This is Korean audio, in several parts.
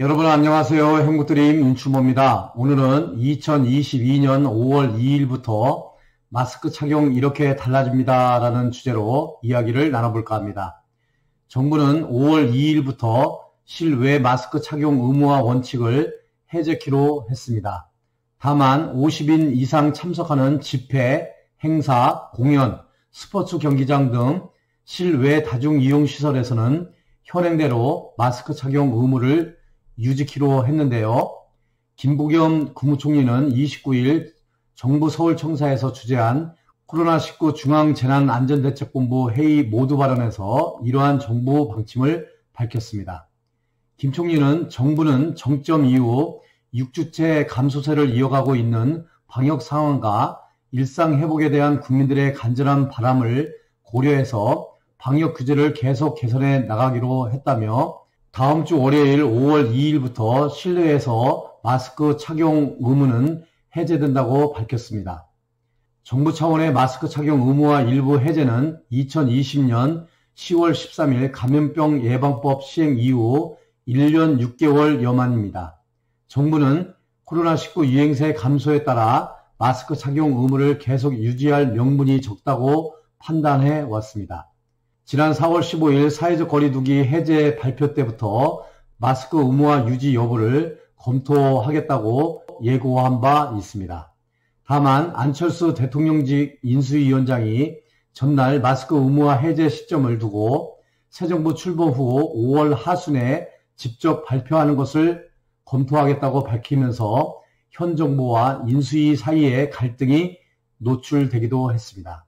여러분 안녕하세요. 행복드림 윤추모입니다. 오늘은 2022년 5월 2일부터 마스크 착용 이렇게 달라집니다 라는 주제로 이야기를 나눠볼까 합니다. 정부는 5월 2일부터 실외 마스크 착용 의무화 원칙을 해제키로 했습니다. 다만 50인 이상 참석하는 집회, 행사, 공연, 스포츠 경기장 등 실외 다중이용시설에서는 현행대로 마스크 착용 의무를 유지키로 했는데요. 김부겸 국무총리는 29일 정부 서울청사에서 주재한 코로나19 중앙재난안전대책본부 회의 모두 발언에서 이러한 정부 방침을 밝혔습니다. 김 총리는 정부는 정점 이후 6주째 감소세를 이어가고 있는 방역 상황과 일상 회복에 대한 국민들의 간절한 바람을 고려해서 방역 규제를 계속 개선해 나가기로 했다며 다음 주 월요일 5월 2일부터 실내에서 마스크 착용 의무는 해제된다고 밝혔습니다. 정부 차원의 마스크 착용 의무화 일부 해제는 2020년 10월 13일 감염병 예방법 시행 이후 1년 6개월여 만입니다. 정부는 코로나19 유행세 감소에 따라 마스크 착용 의무를 계속 유지할 명분이 적다고 판단해 왔습니다. 지난 4월 15일 사회적 거리두기 해제 발표 때부터 마스크 의무화 유지 여부를 검토하겠다고 예고한 바 있습니다. 다만 안철수 대통령직 인수위원장이 전날 마스크 의무화 해제 시점을 두고 새 정부 출범 후 5월 하순에 직접 발표하는 것을 검토하겠다고 밝히면서 현 정부와 인수위 사이에 갈등이 노출되기도 했습니다.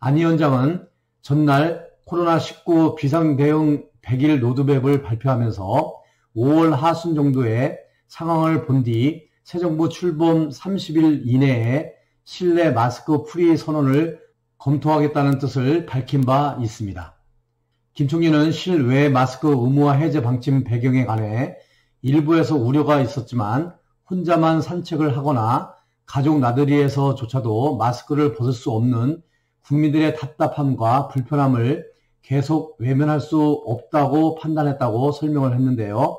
안 위원장은 전날 코로나19 비상대응 100일 로드맵을 발표하면서 5월 하순 정도의 상황을 본 뒤 새 정부 출범 30일 이내에 실내 마스크 프리 선언을 검토하겠다는 뜻을 밝힌 바 있습니다. 김 총리는 실외 마스크 의무화 해제 방침 배경에 관해 일부에서 우려가 있었지만 혼자만 산책을 하거나 가족 나들이에서조차도 마스크를 벗을 수 없는 국민들의 답답함과 불편함을 계속 외면할 수 없다고 판단했다고 설명을 했는데요.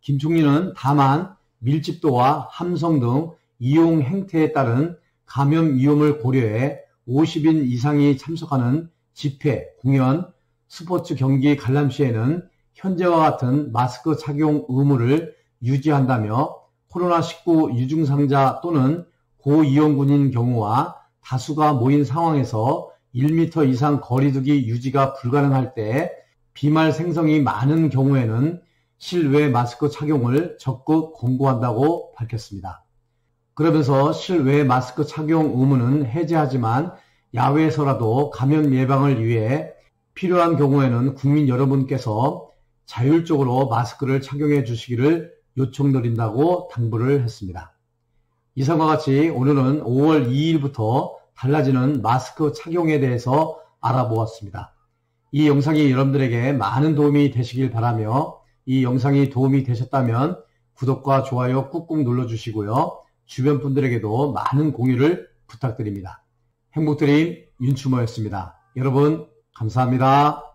김 총리는 다만 밀집도와 함성 등 이용 행태에 따른 감염 위험을 고려해 50인 이상이 참석하는 집회, 공연, 스포츠 경기 관람시에는 현재와 같은 마스크 착용 의무를 유지한다며 코로나19 유증상자 또는 고위험군인 경우와 다수가 모인 상황에서 1m 이상 거리두기 유지가 불가능할 때 비말 생성이 많은 경우에는 실외 마스크 착용을 적극 권고한다고 밝혔습니다. 그러면서 실외 마스크 착용 의무는 해제하지만 야외에서라도 감염 예방을 위해 필요한 경우에는 국민 여러분께서 자율적으로 마스크를 착용해 주시기를 요청드린다고 당부를 했습니다. 이상과 같이 오늘은 5월 2일부터 달라지는 마스크 착용에 대해서 알아보았습니다. 이 영상이 여러분들에게 많은 도움이 되시길 바라며 이 영상이 도움이 되셨다면 구독과 좋아요 꾹꾹 눌러주시고요. 주변 분들에게도 많은 공유를 부탁드립니다. 행복드림 윤추모였습니다. 여러분 감사합니다.